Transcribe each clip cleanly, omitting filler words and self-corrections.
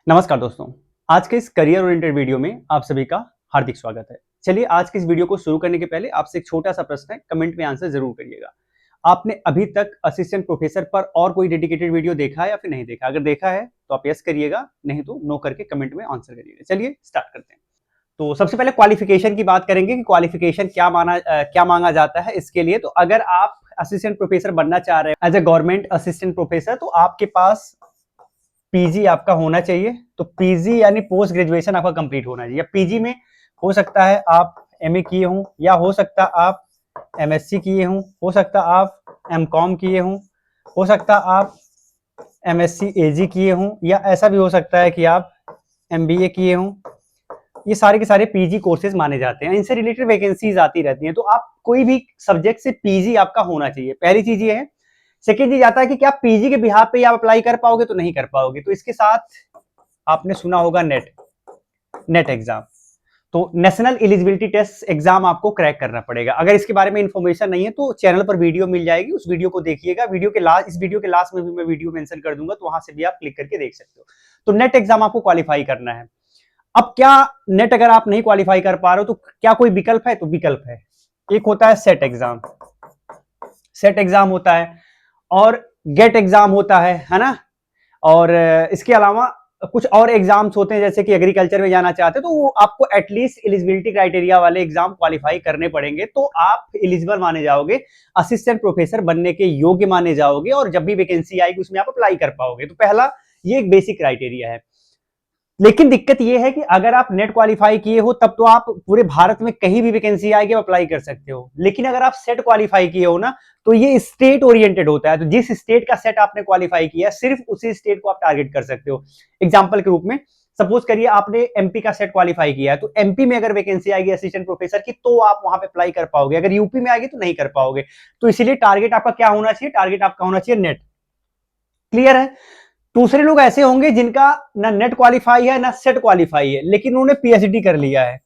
नमस्कार दोस्तों, आज के इस करियर ओरिएंटेड वीडियो में आप सभी का हार्दिक स्वागत है। चलिए आज के इस वीडियो को शुरू करने के पहले आपसे एक छोटा सा प्रश्न है, कमेंट में आंसर जरूर करिएगा। आपने अभी तक असिस्टेंट प्रोफेसर पर और कोई डेडिकेटेड वीडियो देखा है या फिर नहीं देखा? अगर देखा है तो आप यस करिएगा, नहीं तो नो करके कमेंट में आंसर करिएगा। चलिए स्टार्ट करते हैं। तो सबसे पहले क्वालिफिकेशन की बात करेंगे कि क्वालिफिकेशन क्या मांगा जाता है इसके लिए। तो अगर आप असिस्टेंट प्रोफेसर बनना चाह रहे हैं as a government assistant professor, तो आपके पास पीजी आपका होना चाहिए। तो पीजी यानी पोस्ट ग्रेजुएशन आपका कंप्लीट होना चाहिए। पीजी में हो सकता है आप एमए किए हों, या हो सकता आप एमएससी किए हों, हो सकता आप एमकॉम किए हों, हो सकता आप एमएससी एजी किए हों, या ऐसा भी हो सकता है कि आप एमबीए किए हों। ये सारे के सारे पीजी कोर्सेज माने जाते हैं। इनसे रिलेटेड वैकेंसीज आती रहती हैं। तो आप कोई भी सब्जेक्ट से पीजी आपका होना चाहिए, पहली चीज ये है। सेकेंड चीज आता है कि क्या पीजी के बिहाफ पे आप अप्लाई कर पाओगे? तो नहीं कर पाओगे। तो इसके साथ आपने सुना होगा नेट एग्जाम। तो नेशनल एलिजिबिलिटी टेस्ट एग्जाम आपको क्रैक करना पड़ेगा। अगर इसके बारे में इंफॉर्मेशन नहीं है तो चैनल पर वीडियो मिल जाएगी, उस वीडियो को देखिएगा। इस वीडियो के लास्ट में भी मैं वीडियो मेंशन कर दूंगा, तो वहां से भी आप क्लिक करके देख सकते हो। तो नेट एग्जाम आपको क्वालिफाई करना है। अब क्या नेट अगर आप नहीं क्वालिफाई कर पा रहे हो तो क्या कोई विकल्प है? तो विकल्प है। एक होता है सेट एग्जाम होता है, और गेट एग्जाम होता है ना। और इसके अलावा कुछ और एग्जाम्स होते हैं, जैसे कि एग्रीकल्चर में जाना चाहते हैं तो वो आपको एटलीस्ट एलिजिबिलिटी क्राइटेरिया वाले एग्जाम क्वालिफाई करने पड़ेंगे, तो आप एलिजिबल माने जाओगे, असिस्टेंट प्रोफेसर बनने के योग्य माने जाओगे, और जब भी वैकेंसी आएगी उसमें आप अप्लाई कर पाओगे। तो पहला ये एक बेसिक क्राइटेरिया है। लेकिन दिक्कत यह है कि अगर आप नेट क्वालिफाई किए हो तब तो आप पूरे भारत में कहीं भी वैकेंसी आएगी अप्लाई कर सकते हो। लेकिन अगर आप सेट क्वालिफाई किए हो ना, तो ये स्टेट ओरिएंटेड होता है। तो जिस स्टेट का सेट आपने क्वालिफाई किया, सिर्फ उसी स्टेट को आप टारगेट कर सकते हो। एग्जाम्पल के रूप में सपोज करिए आपने एमपी का सेट क्वालिफाई किया है, तो एमपी में अगर वैकेंसी आएगी असिस्टेंट प्रोफेसर की, तो आप वहां पे अप्लाई कर पाओगे। अगर यूपी में आएगी तो नहीं कर पाओगे। तो इसीलिए टारगेट आपका क्या होना चाहिए? टारगेट आपका होना चाहिए नेट। क्लियर है? दूसरे लोग ऐसे होंगे जिनका ना नेट क्वालिफाई है ना सेट क्वालिफाई है, लेकिन उन्होंने पीएचडी कर लिया है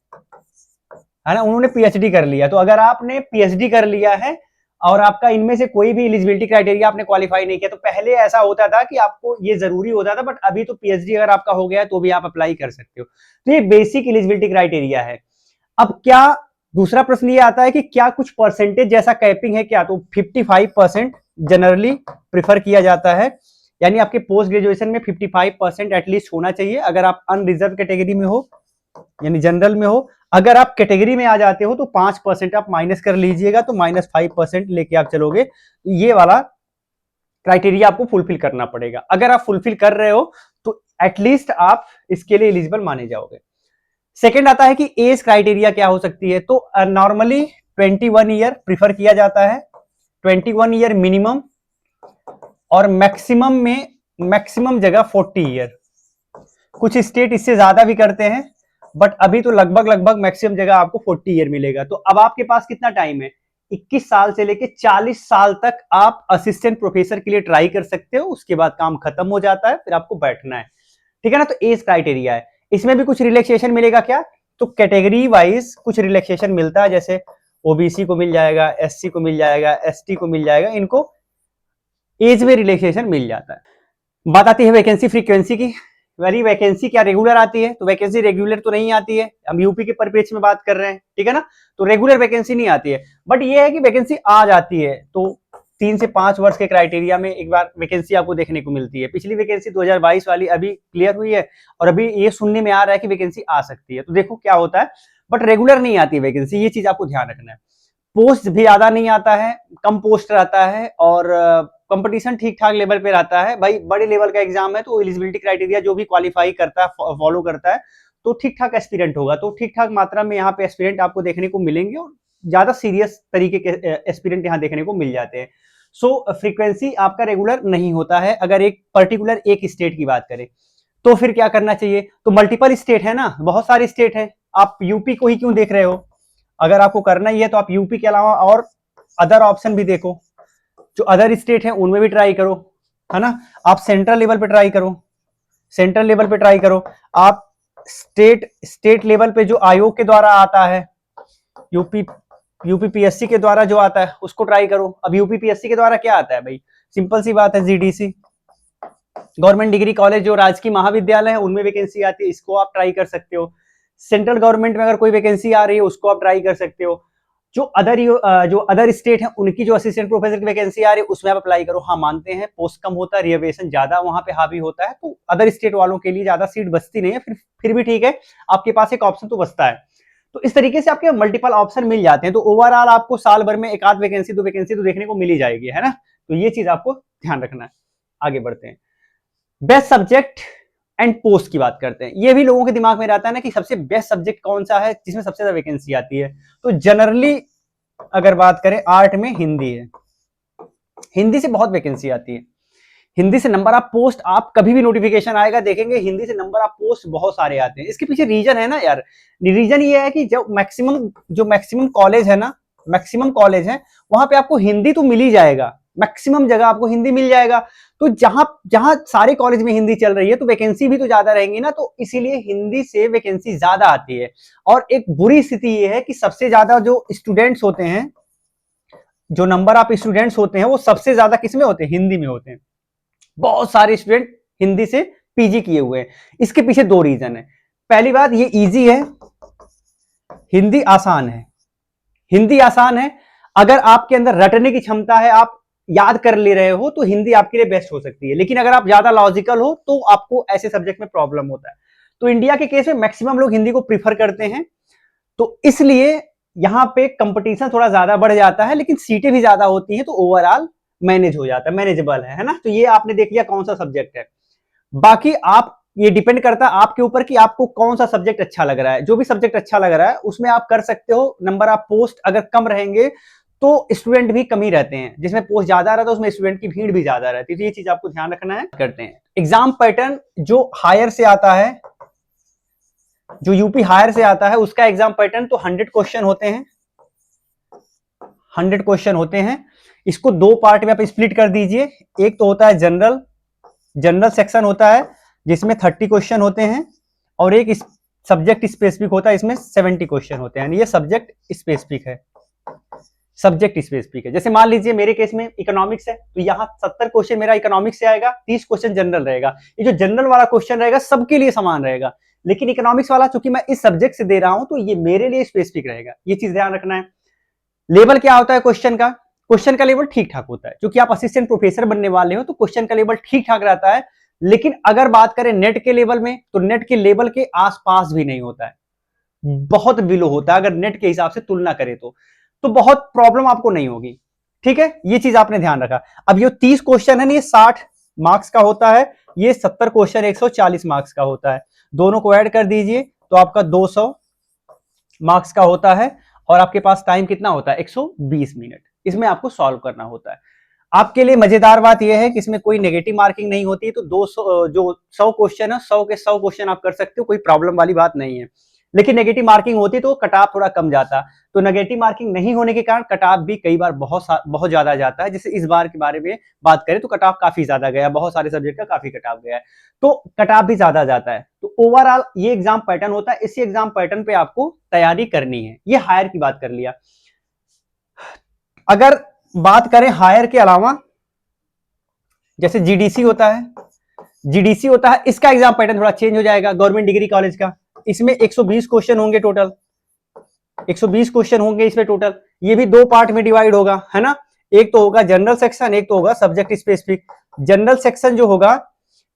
ना, उन्होंने पीएचडी कर लिया। तो अगर आपने पीएचडी कर लिया है और आपका इनमें से कोई भी एलिजिबिलिटी क्राइटेरिया आपने क्वालिफाई नहीं किया, तो पहले ऐसा होता था कि आपको ये जरूरी होता था, बट अभी तो पीएचडी अगर आपका हो गया है तो भी आप अप्लाई कर सकते हो। तो ये बेसिक एलिजिबिलिटी क्राइटेरिया है। अब क्या दूसरा प्रश्न ये आता है कि क्या कुछ परसेंटेज जैसा कैपिंग है क्या? तो 55% जनरली प्रिफर किया जाता है, यानी आपके पोस्ट ग्रेजुएशन में 55% एटलीस्ट होना चाहिए। अगर आप अनरिजर्व कैटेगरी में हो यानी जनरल में हो, अगर आप कैटेगरी में आ जाते हो तो 5% आप माइनस कर लीजिएगा, तो -5% लेके आप चलोगे। ये वाला क्राइटेरिया आपको फुलफिल करना पड़ेगा। अगर आप फुलफिल कर रहे हो तो एटलीस्ट आप इसके लिए एलिजिबल माने जाओगे। सेकेंड आता है कि एज क्राइटेरिया क्या हो सकती है। तो नॉर्मली 21 ईयर प्रिफर किया जाता है, 21 ईयर मिनिमम, और मैक्सिमम जगह 40 ईयर। कुछ स्टेट इससे ज्यादा भी करते हैं, बट अभी तो लगभग मैक्सिमम जगह आपको 40 ईयर मिलेगा। तो अब आपके पास कितना टाइम है? 21 साल से लेके 40 साल तक आप असिस्टेंट प्रोफेसर के लिए ट्राई कर सकते हो। उसके बाद काम खत्म हो जाता है, फिर आपको बैठना है। ठीक है ना? तो एज क्राइटेरिया है। इसमें भी कुछ रिलैक्सेशन मिलेगा क्या? तो कैटेगरी वाइज कुछ रिलैक्सेशन मिलता है, जैसे ओबीसी को मिल जाएगा, एससी को मिल जाएगा, एसटी को मिल जाएगा, इनको एज में रिलैक्सेशन मिल जाता है। बात आती है वैकेंसी फ्रीक्वेंसी की। वेरी वैकेंसी क्या रेगुलर आती है? तो वैकेंसी रेगुलर तो नहीं आती है। हम यूपी के परिप्रेक्ष्य में बात कर रहे हैं, ठीक है ना? तो रेगुलर वैकेंसी नहीं आती है, बट ये है कि वैकेंसी आ जाती है। तो 3 से 5 वर्ष के क्राइटेरिया में एक बार वैकेंसी आपको देखने को मिलती है। पिछली वैकेंसी 2022 वाली अभी क्लियर हुई है, और अभी ये सुनने में आ रहा है कि वैकेंसी आ सकती है। तो देखो क्या होता है, बट रेगुलर नहीं आती वैकेंसी, ये चीज आपको ध्यान रखना है। पोस्ट भी ज्यादा नहीं आता है, कम पोस्ट रहता है, और कंपटीशन ठीक ठाक लेवल पे रहता है। भाई बड़े लेवल का एग्जाम है, तो एलिजिबिलिटी क्राइटेरिया जो भी क्वालिफाई करता है, फॉलो करता है, तो ठीक ठाक एस्पिरेंट होगा। तो ठीक ठाक मात्रा में यहाँ पे एस्पिरेंट आपको देखने को मिलेंगे, और ज्यादा सीरियस तरीके के एस्पिरेंट यहाँ देखने को मिल जाते हैं। सो फ्रीक्वेंसी आपका रेगुलर नहीं होता है। अगर एक पर्टिकुलर एक स्टेट की बात करें तो फिर क्या करना चाहिए? तो मल्टीपल स्टेट है ना, बहुत सारे स्टेट है। आप यूपी को ही क्यों देख रहे हो? अगर आपको करना ही है तो आप यूपी के अलावा और अदर ऑप्शन भी देखो, जो अदर स्टेट है उनमें भी ट्राई करो, है ना? आप सेंट्रल लेवल पे ट्राई करो। आप स्टेट लेवल पे जो आयोग के द्वारा आता है, यूपीपीएससी के द्वारा जो आता है उसको ट्राई करो। अब यूपीपीएससी के द्वारा क्या आता है भाई? सिंपल सी बात है, जीडीसी। गवर्नमेंट डिग्री कॉलेज जो राजकीय महाविद्यालय है उनमें वैकेंसी आती है, इसको आप ट्राई कर सकते हो। सेंट्रल गवर्नमेंट में अगर कोई वैकेंसी आ रही है उसको आप ट्राई कर सकते हो। जो अदर स्टेट है उनकी जो असिस्टेंट प्रोफेसर की वैकेंसी आ रही है उसमें आप अप्लाई करो। हाँ मानते हैं पोस्ट कम होता है, रिजर्वेशन ज्यादा वहां पे हावी होता है, तो अदर स्टेट वालों के लिए ज्यादा सीट बचती नहीं है, फिर भी ठीक है, आपके पास एक ऑप्शन तो बचता है। तो इस तरीके से आपके मल्टीपल ऑप्शन मिल जाते हैं। तो ओवरऑल आपको साल भर में एक आध वैकेंसी दो वैकेंसी तो देखने को मिल ही जाएगी, है ना। तो ये चीज आपको ध्यान रखना है। आगे बढ़ते हैं, बेस्ट सब्जेक्ट एंड पोस्ट की बात करते हैं। ये भी लोगों के दिमाग में रहता है ना कि सबसे बेस्ट सब्जेक्ट कौन सा है जिसमें सबसे ज्यादा वैकेंसी आती है। तो जनरली अगर बात करें आर्ट में हिंदी है, हिंदी से बहुत वैकेंसी आती है। हिंदी से नंबर ऑफ पोस्ट आप कभी भी नोटिफिकेशन आएगा देखेंगे हिंदी से नंबर ऑफ पोस्ट बहुत सारे आते हैं। इसके पीछे रीजन है ना यार, रीजन ये है कि जो मैक्सिमम कॉलेज है ना, मैक्सिमम कॉलेज है वहां पे आपको हिंदी तो मिल ही जाएगा, मैक्सिमम जगह आपको हिंदी मिल जाएगा। तो जहां जहां सारे कॉलेज में हिंदी चल रही है तो वैकेंसी भी तो ज्यादा रहेंगी ना, तो इसीलिए हिंदी से वैकेंसी ज्यादा आती है। और एक बुरी स्थिति ये है कि सबसे ज्यादा जो स्टूडेंट्स होते हैं, जो नंबर ऑफ स्टूडेंट्स होते हैं वो सबसे ज्यादा किसमें होते हैं, हिंदी में होते हैं। बहुत सारे स्टूडेंट हिंदी से पीजी किए हुए हैं। इसके पीछे दो रीजन है। पहली बात, ये इजी है, हिंदी आसान है। हिंदी आसान है, अगर आपके अंदर रटने की क्षमता है, आप याद कर ले रहे हो तो हिंदी आपके लिए बेस्ट हो सकती है। लेकिन अगर आप ज्यादा लॉजिकल हो तो आपको ऐसे सब्जेक्ट में प्रॉब्लम होता है। तो इंडिया के केस में मैक्सिमम लोग हिंदी को प्रीफर करते हैं, तो इसलिए यहां पे कंपटीशन थोड़ा ज्यादा बढ़ जाता है, लेकिन सीटें भी ज्यादा होती हैं तो ओवरऑल मैनेज हो जाता है, मैनेजेबल है ना। तो ये आपने देख लिया कौन सा सब्जेक्ट है। बाकी आप, ये डिपेंड करता है आपके ऊपर कि आपको कौन सा सब्जेक्ट अच्छा लग रहा है। जो भी सब्जेक्ट अच्छा लग रहा है उसमें आप कर सकते हो। नंबर ऑफ पोस्ट अगर कम रहेंगे तो स्टूडेंट भी कम ही रहते हैं, जिसमें पोस्ट ज्यादा रहता है उसमें स्टूडेंट की भीड़ भी ज्यादा रहती है। तो ये चीज आपको ध्यान रखना है। करते हैं एग्जाम पैटर्न, जो हायर से आता है, जो यूपी हायर से आता है उसका एग्जाम पैटर्न तो 100 क्वेश्चन होते हैं, 100 क्वेश्चन होते हैं। इसको दो पार्ट में आप स्प्लिट कर दीजिए। एक तो होता है जनरल सेक्शन होता है जिसमें 30 क्वेश्चन होते हैं, और एक सब्जेक्ट स्पेसिफिक होता है, इसमें 70 क्वेश्चन होते हैं। ये सब्जेक्ट स्पेसिफिक है, सब्जेक्ट स्पेसिफिक है। जैसे मान लीजिए मेरे केस में इकोनॉमिक्स है तो यहाँ 70 क्वेश्चन मेरा इकोनॉमिक्स से आएगा, 30 क्वेश्चन जनरल रहेगा। ये जो जनरल वाला क्वेश्चन रहेगा सबके लिए समान रहेगा, लेकिन इकोनॉमिक्स वाला चूंकि मैं इस सब्जेक्ट से दे रहा हूं तो ये मेरे लिए स्पेसिफिक रहेगा। ये चीज ध्यान रखना है। लेवल क्या होता है क्वेश्चन का, क्वेश्चन का लेवल ठीक ठाक होता है। क्योंकि आप असिस्टेंट प्रोफेसर बनने वाले हो तो क्वेश्चन का लेवल ठीक ठाक रहता है। लेकिन अगर बात करें नेट के लेवल में तो नेट के लेवल के आसपास भी नहीं होता है, बहुत बिलो होता है। अगर नेट के हिसाब से तुलना करें तो बहुत प्रॉब्लम आपको नहीं होगी। ठीक है, ये चीज आपने ध्यान रखा। अब ये 30 क्वेश्चन है ना, ये 60 मार्क्स का होता है, ये 70 क्वेश्चन 140 मार्क्स का होता है। दोनों को ऐड कर दीजिए तो आपका 200 मार्क्स का होता है, और आपके पास टाइम कितना होता है, 120 मिनट। इसमें आपको सॉल्व करना होता है। आपके लिए मजेदार बात यह है कि इसमें कोई नेगेटिव मार्किंग नहीं होती, तो 200 जो 100 क्वेश्चन है 100 के 100 क्वेश्चन आप कर सकते हो, कोई प्रॉब्लम वाली बात नहीं है। लेकिन नेगेटिव मार्किंग होती तो कट ऑफ थोड़ा कम जाता। तो नेगेटिव मार्किंग नहीं होने के कारण कट ऑफ भी कई बार बहुत ज्यादा जाता है। जैसे इस बार के बारे में बात करें तो कट ऑफ काफी ज्यादा गया, बहुत सारे सब्जेक्ट का काफी कट ऑफ गया है, तो कट ऑफ भी ज्यादा जाता है। तो ओवरऑल ये एग्जाम पैटर्न होता है, इसी एग्जाम पैटर्न पे आपको तैयारी करनी है। ये हायर की बात कर लिया। अगर बात करें हायर के अलावा, जैसे जीडीसी होता है, इसका एग्जाम पैटर्न थोड़ा चेंज हो जाएगा गवर्नमेंट डिग्री कॉलेज का। इसमें 120 क्वेश्चन होंगे टोटल, 120 क्वेश्चन होंगे इसमें टोटल। ये भी दो पार्ट में डिवाइड होगा, है ना। एक तो होगा जनरल सेक्शन, एक तो होगा सब्जेक्ट स्पेसिफिक। जनरल सेक्शन जो होगा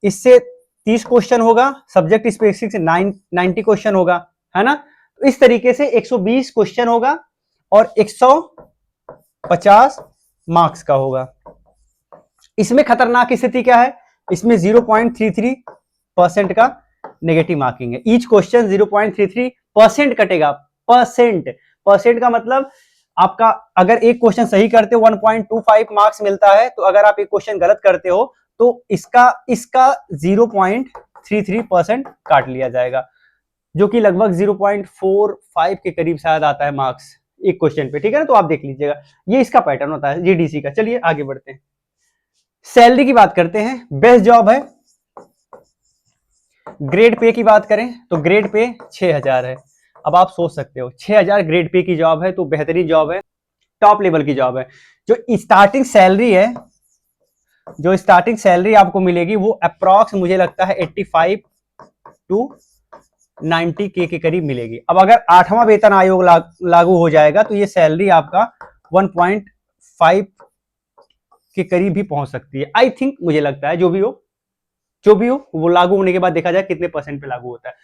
इससे 30 क्वेश्चन होगा, सब्जेक्ट स्पेसिफिक से 90 क्वेश्चन होगा, है ना। तो इस तरीके से 120 क्वेश्चन होगा और 150 मार्क्स का होगा। इसमें खतरनाक स्थिति क्या है, इसमें 0.33% का नेगेटिव मार्किंग है। ईच क्वेश्चन 0.33% कटेगा। परसेंट का मतलब आपका अगर एक क्वेश्चन सही करते हो 1.25 मार्क्स मिलता है, तो अगर आप एक क्वेश्चन गलत करते हो तो इसका 0.33% काट लिया जाएगा, जो कि लगभग 0.45 के करीब शायद आता है मार्क्स एक क्वेश्चन पे। ठीक है ना, तो आप देख लीजिएगा, ये इसका पैटर्न होता है जीडीसी का। चलिए आगे बढ़ते हैं, सैलरी की बात करते हैं। बेस्ट जॉब है। ग्रेड पे की बात करें तो ग्रेड पे 6000 है। अब आप सोच सकते हो 6000 ग्रेड पे की जॉब है तो बेहतरीन जॉब है, टॉप लेवल की जॉब है। जो स्टार्टिंग सैलरी है जो स्टार्टिंग सैलरी आपको मिलेगी वो अप्रॉक्स मुझे लगता है 85 टू 90 के करीब मिलेगी। अब अगर 8वां वेतन आयोग लागू हो जाएगा तो ये सैलरी आपका 1.5 के करीब भी पहुंच सकती है, आई थिंक, मुझे लगता है। जो भी हो वो लागू होने के बाद देखा जाए कितने परसेंट पे लागू होता है।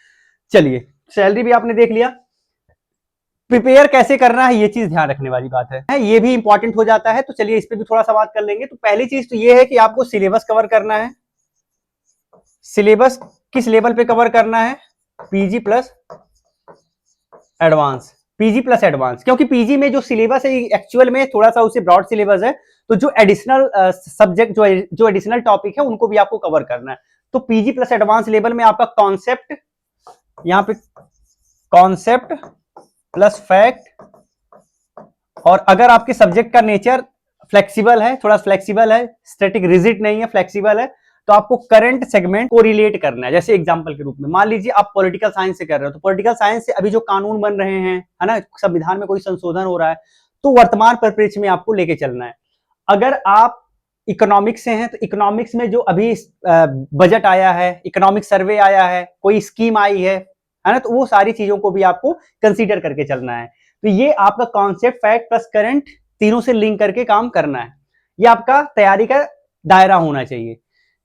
चलिए, सैलरी भी आपने देख लिया। प्रिपेयर कैसे करना है ये चीज ध्यान रखने वाली बात है, ये भी इंपॉर्टेंट हो जाता है। तो चलिए इस पे भी थोड़ा सा बात कर लेंगे। तो पहली चीज तो ये है कि आपको सिलेबस कवर करना है। सिलेबस किस लेवल पे कवर करना है? PG plus advance. PG plus advance, क्योंकि पीजी में जो सिलेबस है एक्चुअल में थोड़ा सा उससे ब्रॉड सिलेबस है, तो जो एडिशनल सब्जेक्ट जो एडिशनल टॉपिक है उनको भी आपको कवर करना है। तो पीजी प्लस एडवांस लेवल में आपका कॉन्सेप्ट, यहां पे कॉन्सेप्ट प्लस फैक्ट, और अगर आपके सब्जेक्ट का नेचर फ्लेक्सिबल है, थोड़ा फ्लेक्सिबल है, स्टैटिक रिजिड नहीं है, फ्लेक्सिबल है, तो आपको करंट सेगमेंट को रिलेट करना है। जैसे एग्जांपल के रूप में मान लीजिए आप पॉलिटिकल साइंस से कर रहे हो, तो पॉलिटिकल साइंस से अभी जो कानून बन रहे हैं, है ना, संविधान में कोई संशोधन हो रहा है, तो वर्तमान परिप्रेक्ष्य में आपको लेके चलना है। अगर आप इकोनॉमिक्स से हैं तो इकोनॉमिक्स में जो अभी बजट आया है, इकोनॉमिक सर्वे आया है, कोई स्कीम आई है ना, तो वो सारी चीजों को भी आपको कंसीडर करके चलना है। तो ये आपका कॉन्सेप्ट, फैक्ट प्लस करंट तीनों से लिंक करके काम करना है। ये आपका तैयारी का दायरा होना चाहिए।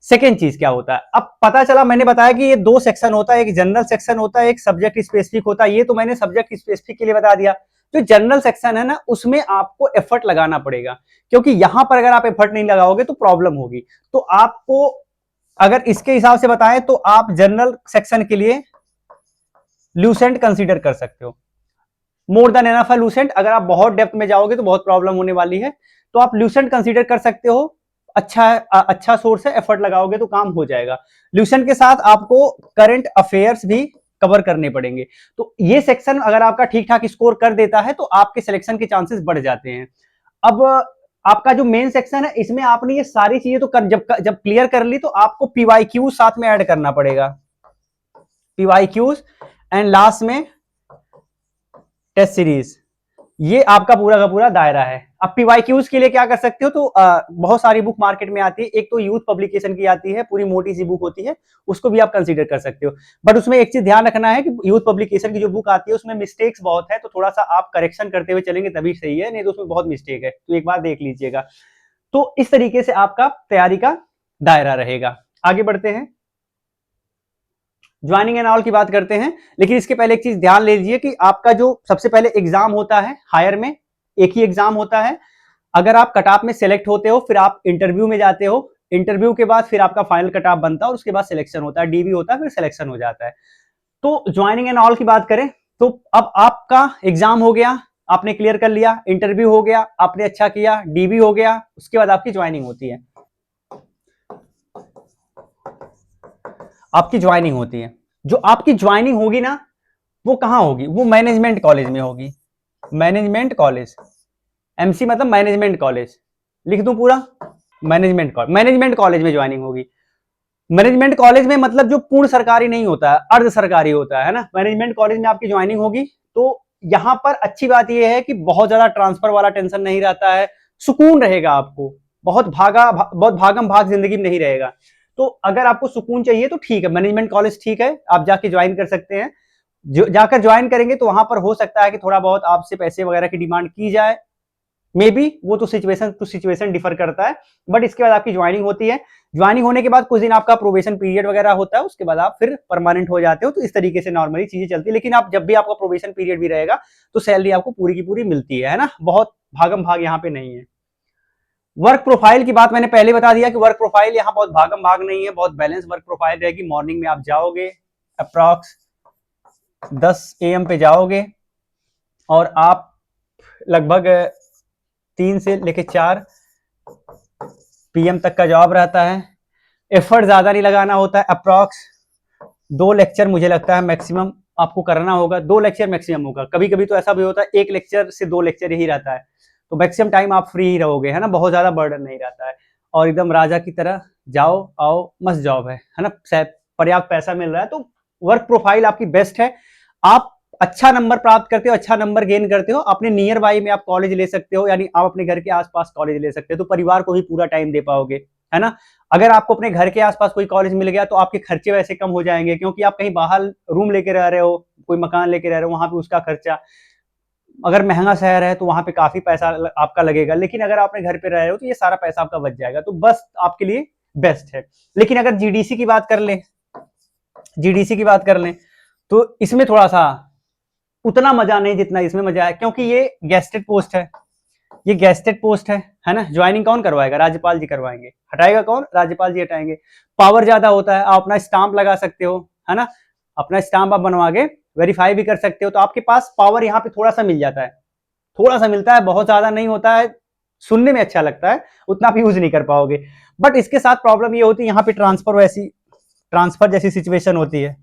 सेकेंड चीज क्या होता है, अब पता चला, मैंने बताया कि ये 2 सेक्शन होता है, एक जनरल सेक्शन होता है, एक सब्जेक्ट स्पेसिफिक होता है। ये तो मैंने सब्जेक्ट स्पेसिफिक के लिए बता दिया। जो जनरल सेक्शन है ना, उसमें आपको एफर्ट लगाना पड़ेगा, क्योंकि यहां पर अगर आप एफर्ट नहीं लगाओगे तो प्रॉब्लम होगी। तो आपको अगर इसके हिसाब से बताएं तो आप जनरल सेक्शन के लिए लूसेंट कंसीडर कर सकते हो। मोर देन एनफ है लूसेंट। अगर आप बहुत डेप्थ में जाओगे तो बहुत प्रॉब्लम होने वाली है, तो आप लूसेंट कंसीडर कर सकते हो। अच्छा सोर्स है, एफर्ट लगाओगे तो काम हो जाएगा। लूसेंट के साथ आपको करंट अफेयर्स भी कवर करने पड़ेंगे। तो ये सेक्शन अगर आपका ठीक ठाक स्कोर कर देता है तो आपके सिलेक्शन के चांसेस बढ़ जाते हैं। अब आपका जो मेन सेक्शन है, इसमें आपने ये सारी चीजें तो जब क्लियर कर ली, तो आपको पीवाईक्यू साथ में ऐड करना पड़ेगा। पीवाईक्यूज एंड लास्ट में टेस्ट सीरीज। ये आपका पूरा का पूरा दायरा है। अब पीवाईक्यूज के लिए क्या कर सकते हो, तो बहुत सारी बुक मार्केट में आती है। एक तो यूथ पब्लिकेशन की आती है, पूरी मोटी सी बुक होती है, उसको भी आप कंसीडर कर सकते हो। बट उसमें एक चीज ध्यान रखना है कि यूथ पब्लिकेशन की जो बुक आती है उसमें मिस्टेक्स बहुत है, तो थोड़ा सा आप करेक्शन करते हुए चलेंगे तभी सही है, नहीं तो उसमें बहुत मिस्टेक है, तो एक बार देख लीजिएगा। तो इस तरीके से आपका तैयारी का दायरा रहेगा। आगे बढ़ते हैं, ज्वाइनिंग एंड ऑल की बात करते हैं। लेकिन इसके पहले एक चीज ध्यान ले लीजिए कि आपका जो सबसे पहले एग्जाम होता है हायर में, एक ही एग्जाम होता है। अगर आप कट ऑफ में सेलेक्ट होते हो, फिर आप इंटरव्यू में जाते हो, इंटरव्यू के बाद फिर आपका फाइनल कट ऑफ बनता है, और उसके बाद सिलेक्शन होता है, डीवी होता है, फिर सिलेक्शन हो जाता है। तो ज्वाइनिंग एंड ऑल की बात करें तो अब आपका एग्जाम हो गया, आपने क्लियर कर लिया, इंटरव्यू हो गया, आपने अच्छा किया, डीवी हो गया, उसके बाद आपकी ज्वाइनिंग होती है। आपकी ज्वाइनिंग होती है। जो आपकी ज्वाइनिंग होगी ना, वो कहां होगी? वो मैनेजमेंट कॉलेज में होगी। मैनेजमेंट कॉलेज, एमसी मतलब मैनेजमेंट कॉलेज, लिख दूं पूरा? मैनेजमेंट कॉलेज में ज्वाइनिंग होगी। मैनेजमेंट कॉलेज में मतलब जो पूर्ण सरकारी नहीं होता है, अर्ध सरकारी होता है ना, मैनेजमेंट कॉलेज में आपकी ज्वाइनिंग होगी। तो यहां पर अच्छी बात यह है कि बहुत ज्यादा ट्रांसफर वाला टेंशन नहीं रहता है, सुकून रहेगा आपको, बहुत भागम भाग जिंदगी में नहीं रहेगा। तो अगर आपको सुकून चाहिए तो ठीक है, मैनेजमेंट कॉलेज ठीक है, आप जाके ज्वाइन कर सकते हैं। जो जाकर ज्वाइन करेंगे तो वहां पर हो सकता है कि थोड़ा बहुत आपसे पैसे वगैरह की डिमांड की जाए, मे बी, वो तो सिचुएशन टू सिचुएशन डिफर करता है। बट इसके बाद आपकी ज्वाइनिंग होती है। ज्वाइनिंग होने के बाद कुछ दिन आपका प्रोबेशन पीरियड वगैरह होता है, उसके बाद आप फिर परमानेंट हो जाते हो। तो इस तरीके से नॉर्मली चीजें चलती है। लेकिन आप जब भी आपका प्रोबेशन पीरियड भी रहेगा तो सैलरी आपको पूरी की पूरी मिलती है ना, बहुत भागम भाग यहाँ पे नहीं है। वर्क प्रोफाइल की बात मैंने पहले बता दिया कि वर्क प्रोफाइल यहाँ बहुत भागम भाग नहीं है, बहुत बैलेंस वर्क प्रोफाइल रहेगी। मॉर्निंग में आप जाओगे, अप्रॉक्स 10 AM पे जाओगे, और आप लगभग 3 से लेके 4 PM तक का जॉब रहता है। एफर्ट ज्यादा नहीं लगाना होता है। अप्रॉक्स 2 लेक्चर मुझे लगता है मैक्सिमम आपको करना होगा, 2 लेक्चर मैक्सिमम होगा। कभी कभी तो ऐसा भी होता है 1 लेक्चर से 2 लेक्चर ही रहता है, तो मैक्सिमम टाइम आप फ्री ही रहोगे, है ना, बहुत ज्यादा बर्डन नहीं रहता है। और एकदम राजा की तरह जाओ आओ, मस्त जॉब है ना, पर्याप्त पैसा मिल रहा है। तो वर्क प्रोफाइल आपकी बेस्ट है। आप अच्छा नंबर प्राप्त करते हो, अच्छा नंबर गेन करते हो, अपने नियर बाई में आप कॉलेज ले सकते हो, यानी आप अपने घर के आसपास कॉलेज ले सकते हो, तो परिवार को भी पूरा टाइम दे पाओगे। है ना। अगर आपको अपने घर के आसपास कोई कॉलेज मिल गया तो आपके खर्चे वैसे कम हो जाएंगे, क्योंकि आप कहीं बाहर रूम लेके रह रहे हो, कोई मकान लेके रह रहे हो, वहां पे उसका खर्चा, अगर महंगा शहर है तो वहां पे काफी पैसा आपका लगेगा, लेकिन अगर आप अपने घर पे रह रहे हो तो ये सारा पैसा आपका बच जाएगा, तो बस आपके लिए बेस्ट है। लेकिन अगर जीडीसी की बात कर लें, जीडीसी की बात कर लें तो इसमें थोड़ा सा उतना मजा नहीं जितना इसमें मजा है, क्योंकि ये गेस्टेड पोस्ट है, ये गेस्टेड पोस्ट है ना। ज्वाइनिंग कौन करवाएगा? राज्यपाल जी करवाएंगे। हटाएगा कौन? राज्यपाल जी हटाएंगे। पावर ज्यादा होता है, आप अपना स्टाम्प लगा सकते हो, है ना, अपना स्टाम्प आप बनवा के वेरीफाई भी कर सकते हो, तो आपके पास पावर यहाँ पे थोड़ा सा मिल जाता है, थोड़ा सा मिलता है, बहुत ज्यादा नहीं होता है, सुनने में अच्छा लगता है, उतना आप यूज नहीं कर पाओगे। बट इसके साथ प्रॉब्लम ये होती है, यहाँ पे ट्रांसफर जैसी सिचुएशन होती है,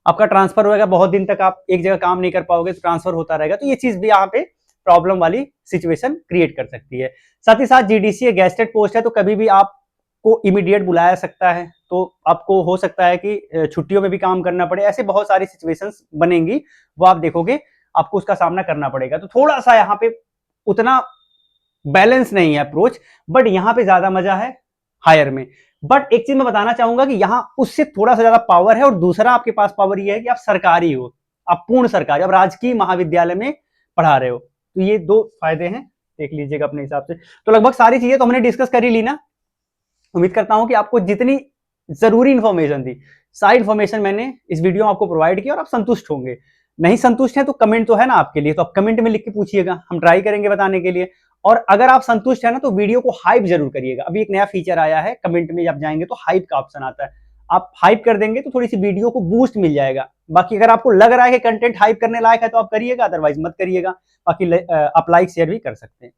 आपका ट्रांसफर होगा, बहुत दिन तक आप एक जगह काम नहीं कर पाओगे तो ट्रांसफर होता रहेगा, तो ये चीज भी यहाँ पे प्रॉब्लम वाली सिचुएशन क्रिएट कर सकती है। साथ ही साथ जीडीसी गेस्टेड पोस्ट है, तो कभी भी आपको इमीडिएट बुलाया सकता है, तो आपको हो सकता है कि छुट्टियों में भी काम करना पड़े, ऐसे बहुत सारी सिचुएशंस बनेंगी, वो आप देखोगे, आपको उसका सामना करना पड़ेगा। तो थोड़ा सा यहाँ पे उतना बैलेंस नहीं है अप्रोच, बट यहाँ पे ज्यादा मजा है हायर में। बट एक चीज मैं बताना चाहूंगा कि यहाँ उससे थोड़ा सा ज्यादा पावर है, और दूसरा आपके पास पावर ये है कि आप सरकारी हो, आप पूर्ण सरकारी, आप राजकीय महाविद्यालय में पढ़ा रहे हो, तो ये दो फायदे हैं, देख लीजिएगा अपने हिसाब से। तो लगभग सारी चीजें तो हमने डिस्कस कर ही ली ना। उम्मीद करता हूं कि आपको जितनी जरूरी इंफॉर्मेशन थी, सारी इंफॉर्मेशन मैंने इस वीडियो में आपको प्रोवाइड किया और आप संतुष्ट होंगे। नहीं संतुष्ट हैं तो कमेंट तो है ना आपके लिए, तो आप कमेंट में लिख के पूछिएगा, हम ट्राई करेंगे बताने के लिए। और अगर आप संतुष्ट है ना तो वीडियो को हाइप जरूर करिएगा। अभी एक नया फीचर आया है, कमेंट में जब जाएंगे तो हाइप का ऑप्शन आता है, आप हाइप कर देंगे तो थोड़ी सी वीडियो को बूस्ट मिल जाएगा। बाकी अगर आपको लग रहा है कि कंटेंट हाइप करने लायक है तो आप करिएगा, अदरवाइज मत करिएगा। बाकी आप लाइक शेयर भी कर सकते हैं।